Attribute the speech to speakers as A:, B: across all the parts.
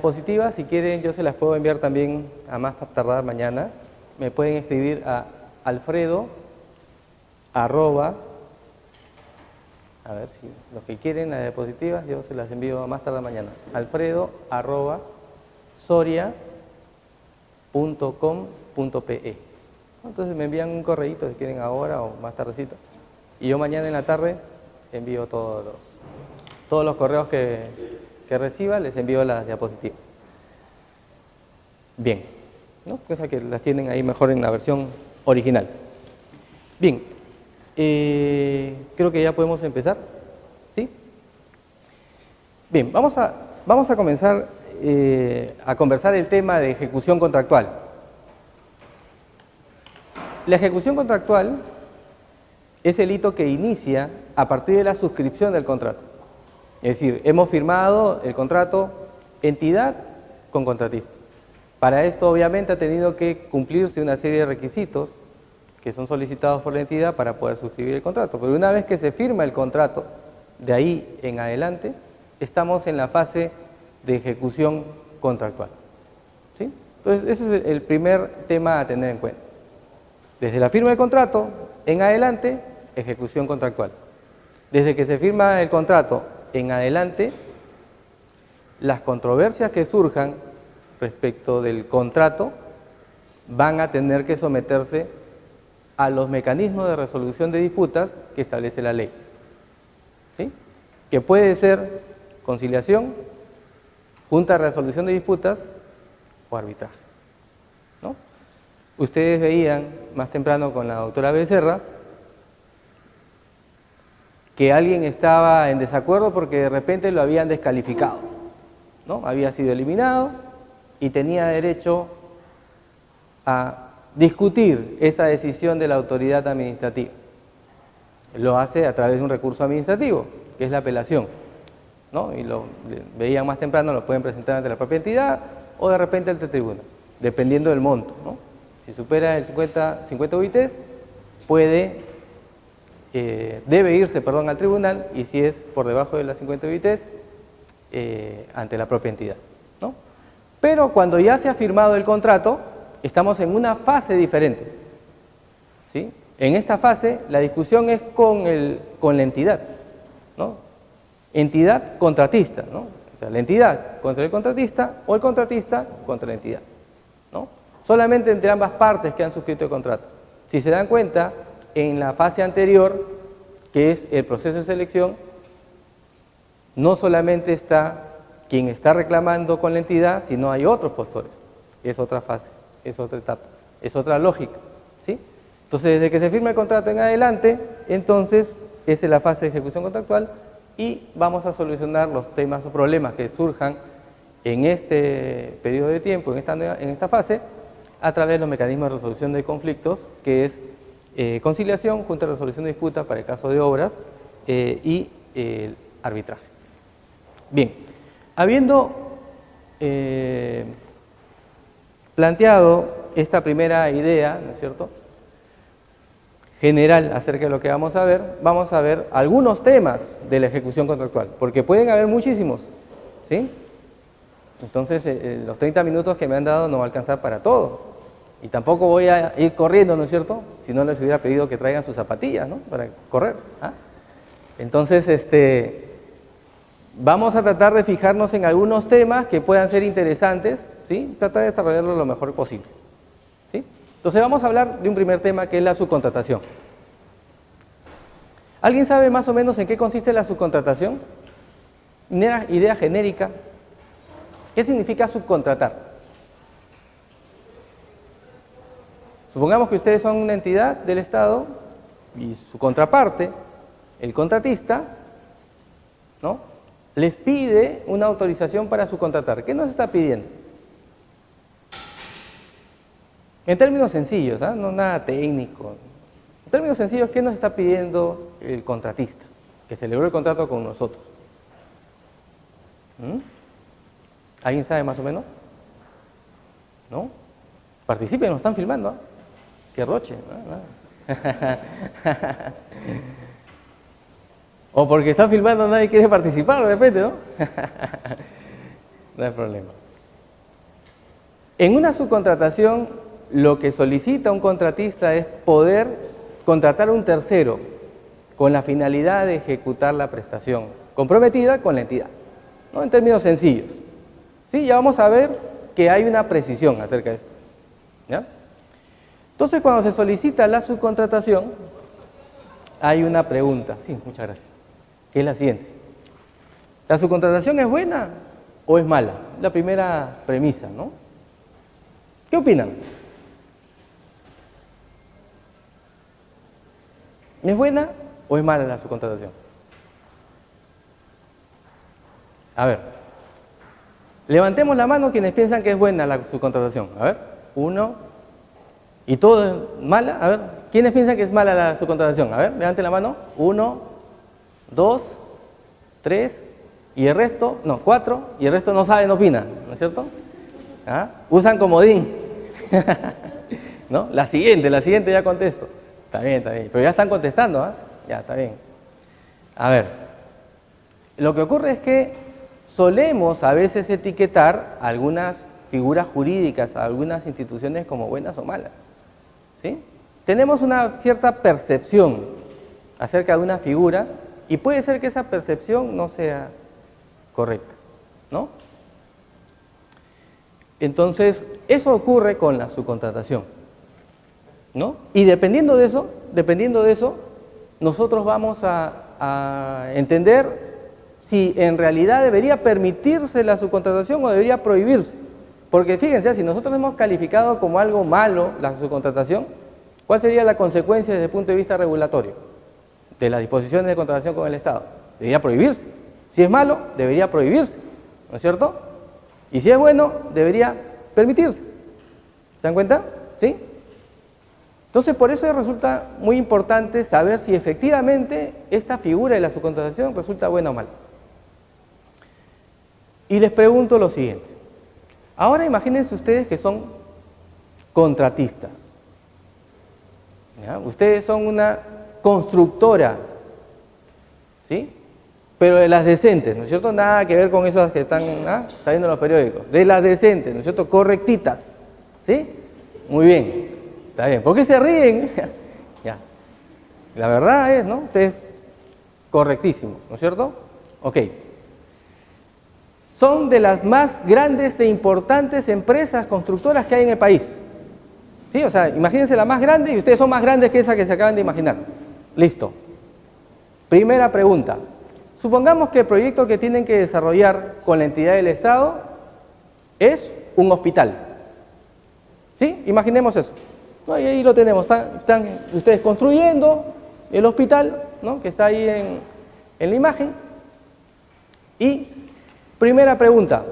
A: diapositivas, si quieren, yo se las puedo enviar también a más tardar mañana. Me pueden escribir a Alfredo, a ver si los que quieren las diapositivas, yo se las envío a más tardar mañana. Alfredo@soria.com.pe. Entonces me envían un correíto si quieren ahora o más tardecito. Y yo mañana en la tarde envío todos los correos que reciba, les envío las diapositivas. Bien, ¿no? Cosa que las tienen ahí mejor en la versión original. Bien, creo que ya podemos empezar, ¿sí? Bien, vamos a comenzar a conversar el tema de ejecución contractual. La ejecución contractual es el hito que inicia a partir de la suscripción del contrato. Es decir, hemos firmado el contrato entidad con contratista. Para esto, obviamente, ha tenido que cumplirse una serie de requisitos que son solicitados por la entidad para poder suscribir el contrato. Pero una vez que se firma el contrato, de ahí en adelante, estamos en la fase de ejecución contractual, ¿sí? Entonces, ese es el primer tema a tener en cuenta. Desde la firma del contrato en adelante, ejecución contractual. Desde que se firma el contrato en adelante, las controversias que surjan respecto del contrato van a tener que someterse a los mecanismos de resolución de disputas que establece la ley, ¿sí? Que puede ser conciliación, junta de resolución de disputas o arbitraje, ¿no? Ustedes veían más temprano con la doctora Becerra que alguien estaba en desacuerdo porque de repente lo habían descalificado, ¿no? Había sido eliminado y tenía derecho a discutir esa decisión de la autoridad administrativa. Lo hace a través de un recurso administrativo, que es la apelación, ¿no? Y lo veían más temprano, lo pueden presentar ante la propia entidad o de repente ante el tribunal, dependiendo del monto, ¿no? Si supera el 50 UITs, debe irse, al tribunal, y si es por debajo de las 50 UITs, ante la propia entidad, ¿no? Pero cuando ya se ha firmado el contrato, estamos en una fase diferente, ¿sí? En esta fase, la discusión es con la entidad, ¿no? Entidad contratista, ¿no? O sea, la entidad contra el contratista o el contratista contra la entidad, ¿no? Solamente entre ambas partes que han suscrito el contrato. Si se dan cuenta, en la fase anterior, que es el proceso de selección, no solamente está quien está reclamando con la entidad, sino hay otros postores. Es otra fase, es otra etapa, es otra lógica, ¿sí? Entonces, desde que se firma el contrato en adelante, entonces, esa es la fase de ejecución contractual y vamos a solucionar los temas o problemas que surjan en este periodo de tiempo, en esta fase, a través de los mecanismos de resolución de conflictos, que es conciliación, junta de resolución de disputas para el caso de obras y arbitraje. Bien, habiendo planteado esta primera idea, ¿no es cierto?, general acerca de lo que vamos a ver algunos temas de la ejecución contractual, porque pueden haber muchísimos, ¿sí? Entonces, los 30 minutos que me han dado no va a alcanzar para todo. Y tampoco voy a ir corriendo, ¿no es cierto? Si no les hubiera pedido que traigan sus zapatillas, ¿no? Para correr, ¿ah? Entonces, vamos a tratar de fijarnos en algunos temas que puedan ser interesantes, ¿sí? Tratar de desarrollarlo lo mejor posible, ¿sí? Entonces, vamos a hablar de un primer tema que es la subcontratación. ¿Alguien sabe más o menos en qué consiste la subcontratación? Una idea genérica. ¿Qué significa subcontratar? Supongamos que ustedes son una entidad del Estado y su contraparte, el contratista, ¿no?, les pide una autorización para subcontratar. ¿Qué nos está pidiendo? En términos sencillos, ¿ah? No nada técnico. En términos sencillos, ¿qué nos está pidiendo el contratista que celebró el contrato con nosotros? ¿Alguien sabe más o menos? ¿No? Participen, nos están filmando, ¿ah? ¡Qué roche! O porque están filmando nadie quiere participar, de repente, ¿no? No hay problema. En una subcontratación, lo que solicita un contratista es poder contratar a un tercero con la finalidad de ejecutar la prestación comprometida con la entidad, ¿no? En términos sencillos. ¿Sí? Ya vamos a ver que hay una precisión acerca de esto. ¿Ya? Entonces, cuando se solicita la subcontratación, hay una pregunta, sí, muchas gracias, que es la siguiente. ¿La subcontratación es buena o es mala? La primera premisa, ¿no? ¿Qué opinan? ¿Es buena o es mala la subcontratación? A ver, levantemos la mano quienes piensan que es buena la subcontratación. A ver, uno, y todo es mala. A ver, ¿quiénes piensan que es mala la subcontratación? A ver, levanten la mano. 1, 2, 3, y el resto, no, 4, y el resto no sabe, no opina, ¿no es cierto? ¿Ah? Usan comodín. ¿No? La siguiente ya contesto. Está bien, pero ya están contestando, ¿ah? Ya, está bien. A ver, lo que ocurre es que solemos a veces etiquetar algunas figuras jurídicas, a algunas instituciones como buenas o malas. ¿Sí? Tenemos una cierta percepción acerca de una figura y puede ser que esa percepción no sea correcta, ¿no? Entonces, eso ocurre con la subcontratación, ¿no? Y dependiendo de eso, nosotros vamos a entender si en realidad debería permitirse la subcontratación o debería prohibirse. Porque fíjense, si nosotros hemos calificado como algo malo la subcontratación, ¿cuál sería la consecuencia desde el punto de vista regulatorio de las disposiciones de contratación con el Estado? Debería prohibirse. Si es malo, debería prohibirse, ¿no es cierto? Y si es bueno, debería permitirse. ¿Se dan cuenta? ¿Sí? Entonces, por eso resulta muy importante saber si efectivamente esta figura de la subcontratación resulta buena o mala. Y les pregunto lo siguiente. Ahora imagínense ustedes que son contratistas. ¿Ya? Ustedes son una constructora, ¿sí? Pero de las decentes, ¿no es cierto? Nada que ver con esas que están saliendo en los periódicos. De las decentes, ¿no es cierto? Correctitas, ¿sí? Muy bien, está bien. ¿Por qué se ríen? Ya. La verdad es, ¿no? Ustedes correctísimos, ¿no es cierto? Ok. Son de las más grandes e importantes empresas constructoras que hay en el país. ¿Sí? O sea, imagínense la más grande y ustedes son más grandes que esa que se acaban de imaginar. Listo. Primera pregunta. Supongamos que el proyecto que tienen que desarrollar con la entidad del Estado es un hospital. ¿Sí? Imaginemos eso. ¿No? Y ahí lo tenemos. Están ustedes construyendo el hospital, ¿no? Que está ahí en la imagen. Y primera pregunta.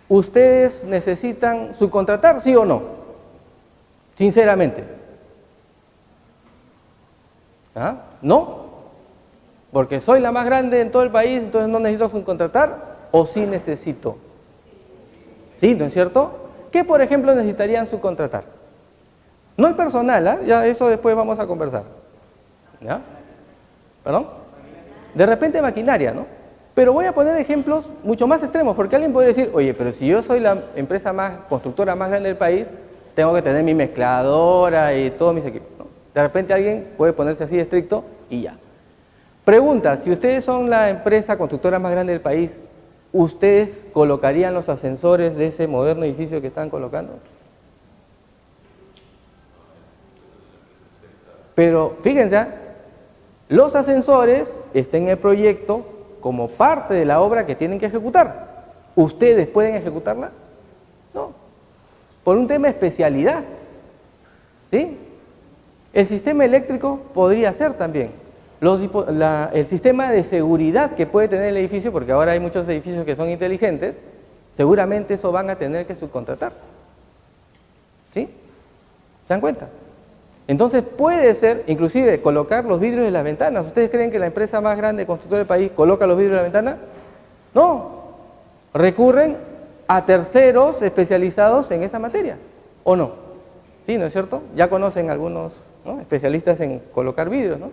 A: ¿Ustedes necesitan subcontratar, sí o no? Sinceramente. ¿Ah? ¿No? Porque soy la más grande en todo el país, entonces no necesito subcontratar, ¿o sí necesito? Sí, ¿no es cierto? ¿Qué, por ejemplo, necesitarían subcontratar? No el personal, ¿ah? Ya eso después vamos a conversar. ¿Ya? ¿Perdón? De repente maquinaria, ¿no? Pero voy a poner ejemplos mucho más extremos, porque alguien puede decir, oye, pero si yo soy la empresa constructora más grande del país, tengo que tener mi mezcladora y todos mis equipos, ¿no? De repente alguien puede ponerse así de estricto y ya. Pregunta, si ustedes son la empresa constructora más grande del país, ¿ustedes colocarían los ascensores de ese moderno edificio que están colocando? Pero fíjense, los ascensores están en el proyecto como parte de la obra que tienen que ejecutar. ¿Ustedes pueden ejecutarla? No. Por un tema de especialidad. ¿Sí? El sistema eléctrico podría ser también. El sistema de seguridad que puede tener el edificio, porque ahora hay muchos edificios que son inteligentes, seguramente eso van a tener que subcontratar. ¿Sí? ¿Se dan cuenta? Entonces puede ser, inclusive, colocar los vidrios de las ventanas. ¿Ustedes creen que la empresa más grande constructora del país coloca los vidrios de la ventana? No. Recurren a terceros especializados en esa materia, ¿o no? ¿Sí, no es cierto? Ya conocen algunos, ¿no?, especialistas en colocar vidrios, ¿no?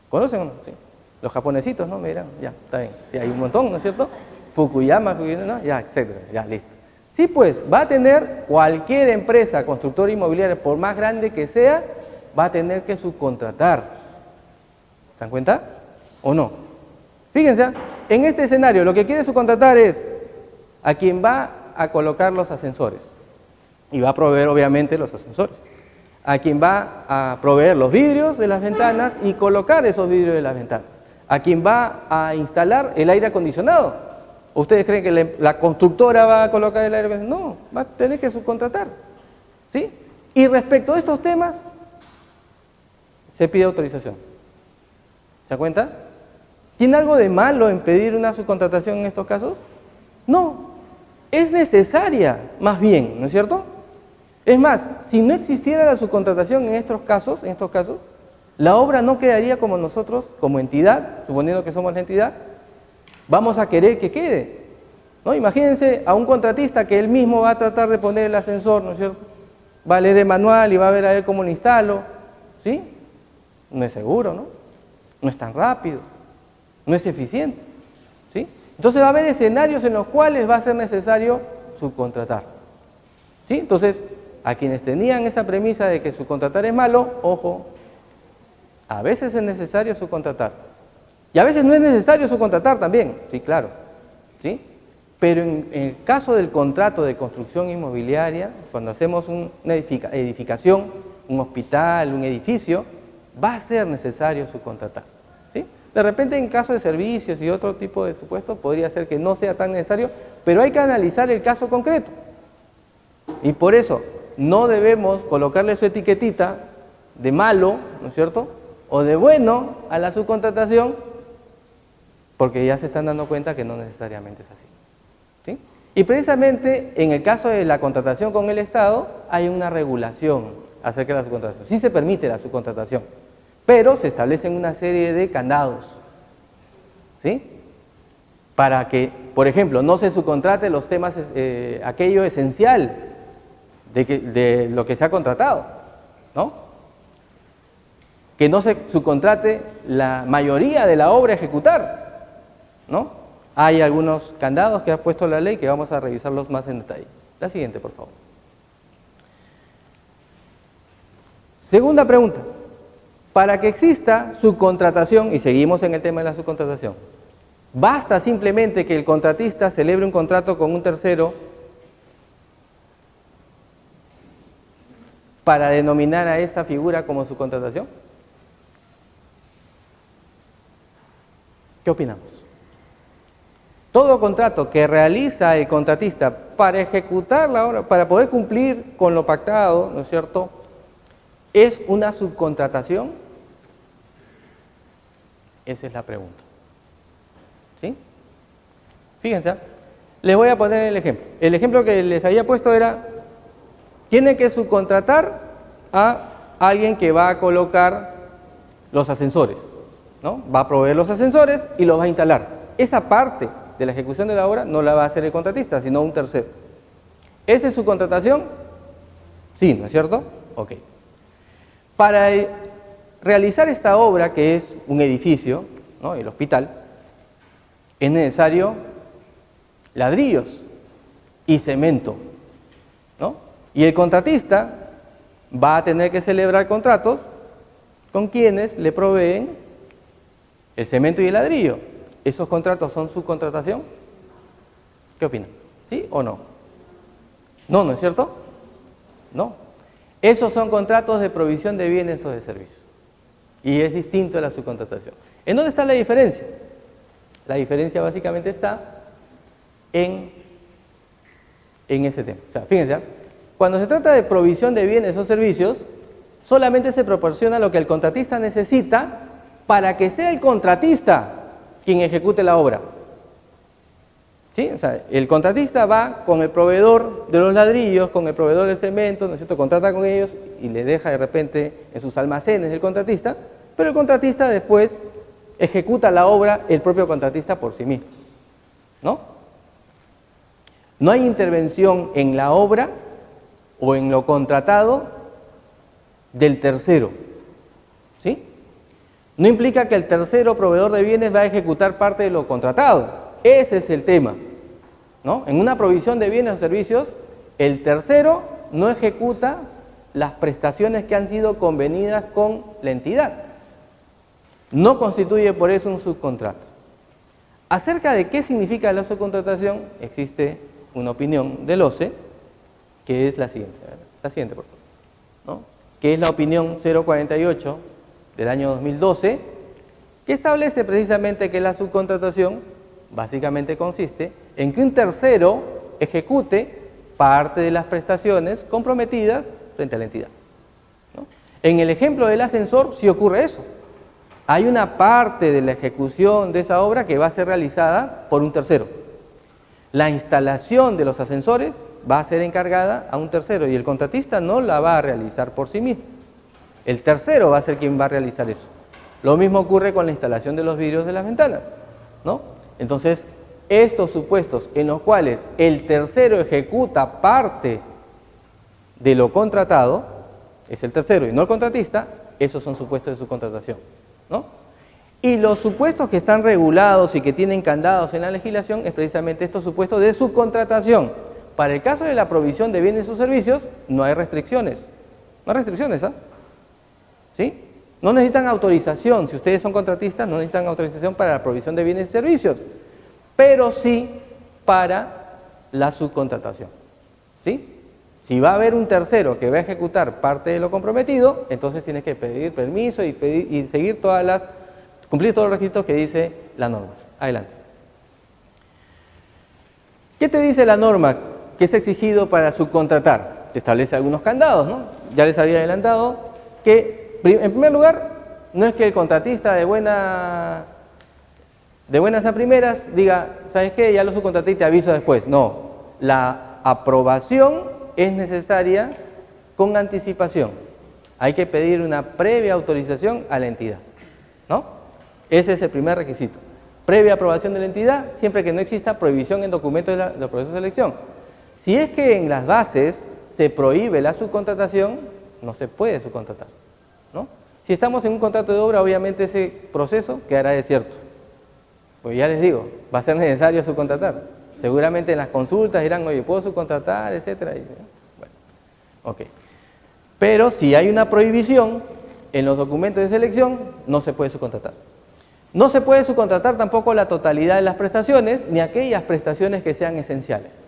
A: ¿Conocen o no? Sí. Los japonesitos, ¿no? Me dirán, ya, está bien. Sí, hay un montón, ¿no es cierto? Fukuyama, ¿no? Ya, etcétera, ya, listo. Sí, pues, va a tener cualquier empresa constructora inmobiliaria, por más grande que sea, va a tener que subcontratar. ¿Se dan cuenta? ¿O no? Fíjense, en este escenario, lo que quiere subcontratar es a quien va a colocar los ascensores. Y va a proveer, obviamente, los ascensores. A quien va a proveer los vidrios de las ventanas y colocar esos vidrios de las ventanas. A quien va a instalar el aire acondicionado. ¿Ustedes creen que la constructora va a colocar el aire acondicionado? No, va a tener que subcontratar. ¿Sí? Y respecto a estos temas, se pide autorización. ¿Se da cuenta? ¿Tiene algo de malo en pedir una subcontratación en estos casos? No, es necesaria, más bien, ¿no es cierto? Es más, si no existiera la subcontratación en estos casos, la obra no quedaría como nosotros, como entidad, suponiendo que somos la entidad, vamos a querer que quede, ¿no? Imagínense a un contratista que él mismo va a tratar de poner el ascensor, ¿no es cierto? Va a leer el manual y va a ver a ver cómo lo instalo, ¿sí? No es seguro, ¿no? No es tan rápido, no es eficiente, ¿sí? Entonces va a haber escenarios en los cuales va a ser necesario subcontratar, ¿sí? Entonces, a quienes tenían esa premisa de que subcontratar es malo, ojo, a veces es necesario subcontratar. Y a veces no es necesario subcontratar también, sí, claro, ¿sí? Pero en el caso del contrato de construcción inmobiliaria, cuando hacemos una edificación, un hospital, un edificio, va a ser necesario subcontratar, ¿sí? De repente en caso de servicios y otro tipo de supuestos podría ser que no sea tan necesario, pero hay que analizar el caso concreto. Y por eso no debemos colocarle su etiquetita de malo, ¿no es cierto?, o de bueno a la subcontratación, porque ya se están dando cuenta que no necesariamente es así, ¿sí? Y precisamente en el caso de la contratación con el Estado hay una regulación acerca de la subcontratación. Sí se permite la subcontratación, pero se establecen una serie de candados, ¿sí? Para que, por ejemplo, no se subcontrate los temas, aquello esencial de lo que se ha contratado, ¿no? Que no se subcontrate la mayoría de la obra a ejecutar, ¿no? Hay algunos candados que ha puesto la ley que vamos a revisarlos más en detalle. La siguiente, por favor. Segunda pregunta. Para que exista subcontratación, y seguimos en el tema de la subcontratación, ¿basta simplemente que el contratista celebre un contrato con un tercero para denominar a esa figura como subcontratación? ¿Qué opinamos? Todo contrato que realiza el contratista para ejecutar la obra, para poder cumplir con lo pactado, ¿no es cierto?, ¿es una subcontratación? Esa es la pregunta, ¿sí? Fíjense, les voy a poner el ejemplo. El ejemplo que les había puesto era, tiene que subcontratar a alguien que va a colocar los ascensores, ¿no? Va a proveer los ascensores y los va a instalar. Esa parte de la ejecución de la obra no la va a hacer el contratista, sino un tercero. ¿Esa es subcontratación? Sí, ¿no es cierto? Ok. Para realizar esta obra, que es un edificio, ¿no?, el hospital, es necesario ladrillos y cemento, ¿no? Y el contratista va a tener que celebrar contratos con quienes le proveen el cemento y el ladrillo. ¿Esos contratos son subcontratación? ¿Qué opinan? ¿Sí o no? No, ¿no es cierto? No. Esos son contratos de provisión de bienes o de servicios. Y es distinto a la subcontratación. ¿En dónde está la diferencia? La diferencia básicamente está en ese tema. O sea, fíjense, cuando se trata de provisión de bienes o servicios, solamente se proporciona lo que el contratista necesita para que sea el contratista quien ejecute la obra. ¿Sí? O sea, el contratista va con el proveedor de los ladrillos, con el proveedor del cemento, ¿no es cierto?, contrata con ellos y le deja de repente en sus almacenes el contratista, pero el contratista después ejecuta la obra el propio contratista por sí mismo, ¿no? No hay intervención en la obra o en lo contratado del tercero, ¿sí? No implica que el tercero proveedor de bienes va a ejecutar parte de lo contratado, Ese es el tema, ¿no? En una provisión de bienes o servicios, el tercero no ejecuta las prestaciones que han sido convenidas con la entidad. No constituye por eso un subcontrato. Acerca de qué significa la subcontratación, existe una opinión del OCE, que es la siguiente. La siguiente, por favor, ¿no? Que es la opinión 048 del año 2012, que establece precisamente que la subcontratación básicamente consiste en que un tercero ejecute parte de las prestaciones comprometidas frente a la entidad, ¿no? En el ejemplo del ascensor sí ocurre eso. Hay una parte de la ejecución de esa obra que va a ser realizada por un tercero. La instalación de los ascensores va a ser encargada a un tercero y el contratista no la va a realizar por sí mismo. El tercero va a ser quien va a realizar eso. Lo mismo ocurre con la instalación de los vidrios de las ventanas, ¿no? Entonces, estos supuestos en los cuales el tercero ejecuta parte de lo contratado, es el tercero y no el contratista, esos son supuestos de subcontratación, ¿no? Y los supuestos que están regulados y que tienen candados en la legislación es precisamente estos supuestos de subcontratación. Para el caso de la provisión de bienes o servicios, no hay restricciones. No hay restricciones, ¿ah? ¿Sí? No necesitan autorización. Si ustedes son contratistas, no necesitan autorización para la provisión de bienes y servicios, pero sí para la subcontratación, ¿sí? Si va a haber un tercero que va a ejecutar parte de lo comprometido, entonces tienes que pedir permiso y seguir cumplir todos los requisitos que dice la norma. Adelante. ¿Qué te dice la norma que es exigido para subcontratar? Te establece algunos candados, ¿no? Ya les había adelantado que, en primer lugar, no es que el contratista de buenas a primeras diga, ¿sabes qué? Ya lo subcontraté y te aviso después. No, la aprobación es necesaria con anticipación. Hay que pedir una previa autorización a la entidad, ¿no? Ese es el primer requisito. Previa aprobación de la entidad, siempre que no exista prohibición en documentos del proceso de selección. Si es que en las bases se prohíbe la subcontratación, no se puede subcontratar, ¿no? Si estamos en un contrato de obra, obviamente ese proceso quedará desierto. Pues ya les digo, va a ser necesario subcontratar. Seguramente en las consultas dirán, oye, ¿puedo subcontratar? Etcétera. Bueno, ok. Pero si hay una prohibición en los documentos de selección, no se puede subcontratar. No se puede subcontratar tampoco la totalidad de las prestaciones, ni aquellas prestaciones que sean esenciales,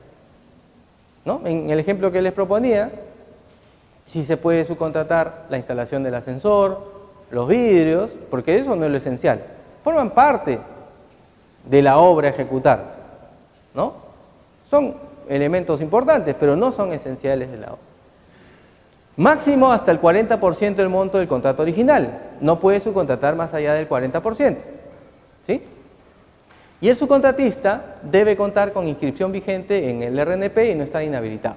A: ¿no? En el ejemplo que les proponía, sí se puede subcontratar la instalación del ascensor, los vidrios, porque eso no es lo esencial. Forman parte de la obra a ejecutar, ¿no? Son elementos importantes, pero no son esenciales de la obra. Máximo hasta el 40% del monto del contrato original. No puede subcontratar más allá del 40%, ¿sí? Y el subcontratista debe contar con inscripción vigente en el RNP y no estar inhabilitado,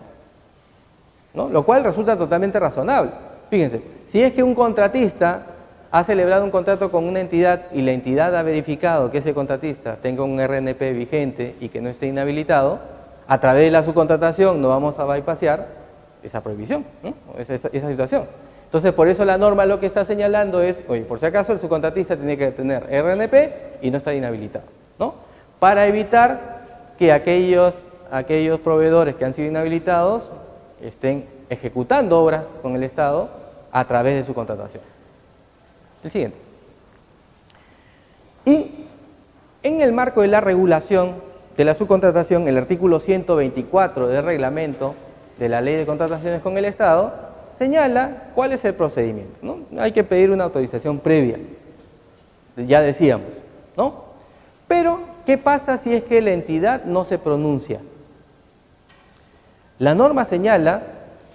A: ¿no? Lo cual resulta totalmente razonable. Fíjense, si es que un contratista ha celebrado un contrato con una entidad y la entidad ha verificado que ese contratista tenga un RNP vigente y que no esté inhabilitado, a través de la subcontratación no vamos a bypassear esa prohibición, ¿no? esa situación. Entonces, por eso la norma lo que está señalando es, oye, por si acaso el subcontratista tiene que tener RNP y no estar inhabilitado, ¿no? Para evitar que aquellos proveedores que han sido inhabilitados estén ejecutando obras con el Estado a través de su contratación. El siguiente. Y en el marco de la regulación de la subcontratación, el artículo 124 del reglamento de la Ley de Contrataciones con el Estado señala cuál es el procedimiento, ¿no? Hay que pedir una autorización previa, ya decíamos, ¿no? Pero, ¿qué pasa si es que la entidad no se pronuncia? La norma señala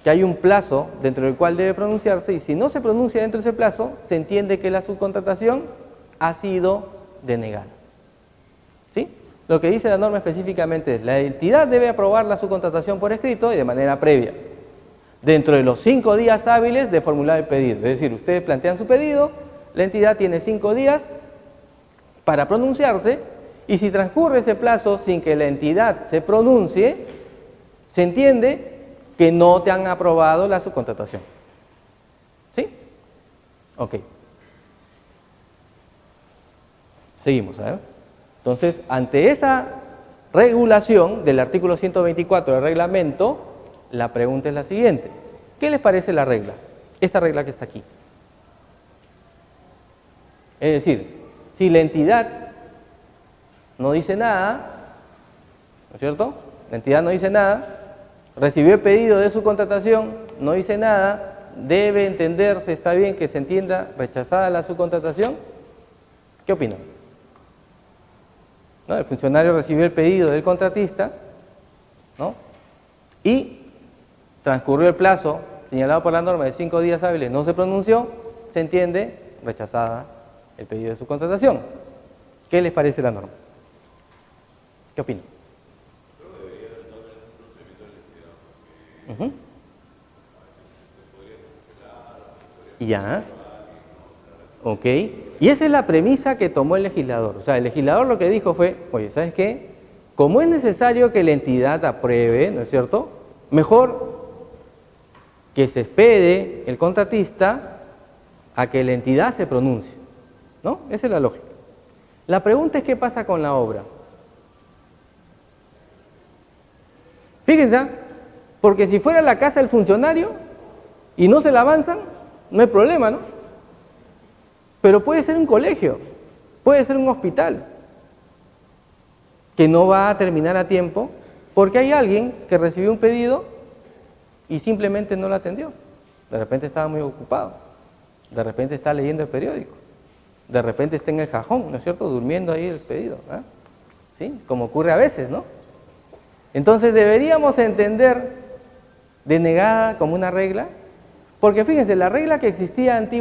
A: que hay un plazo dentro del cual debe pronunciarse y si no se pronuncia dentro de ese plazo, se entiende que la subcontratación ha sido denegada, ¿sí? Lo que dice la norma específicamente es la entidad debe aprobar la subcontratación por escrito y de manera previa, dentro de los 5 días hábiles de formular el pedido. Es decir, ustedes plantean su pedido, la entidad tiene 5 días para pronunciarse y si transcurre ese plazo sin que la entidad se pronuncie, se entiende que no te han aprobado la subcontratación. ¿Sí? Ok. Seguimos, a ver. Entonces, ante esa regulación del artículo 124 del reglamento, la pregunta es la siguiente. ¿Qué les parece la regla? Esta regla que está aquí. Es decir, si la entidad no dice nada, ¿no es cierto? La entidad no dice nada, recibió el pedido de su contratación, no dice nada, debe entenderse, está bien que se entienda rechazada la subcontratación. ¿Qué opinan? ¿No? El funcionario recibió el pedido del contratista, ¿no? Y transcurrió el plazo señalado por la norma de 5 días hábiles, no se pronunció, se entiende rechazada el pedido de subcontratación. ¿Qué les parece la norma? ¿Qué opinan? Ya, ok, y esa es la premisa que tomó el legislador. O sea, el legislador lo que dijo fue, oye, ¿sabes qué? Como es necesario que la entidad apruebe, ¿no es cierto? Mejor que se espere el contratista a que la entidad se pronuncie, ¿no? Esa es la lógica. La pregunta es, ¿qué pasa con la obra? Fíjense, porque si fuera la casa del funcionario y no se la avanzan, no hay problema, ¿no? Pero puede ser un colegio, puede ser un hospital, que no va a terminar a tiempo porque hay alguien que recibió un pedido y simplemente no lo atendió. De repente estaba muy ocupado, de repente está leyendo el periódico, de repente está en el cajón, ¿no es cierto?, durmiendo ahí el pedido, ¿eh? ¿Sí? Como ocurre a veces, ¿no? Entonces deberíamos entender denegada como una regla, porque fíjense, la regla que existía antiguamente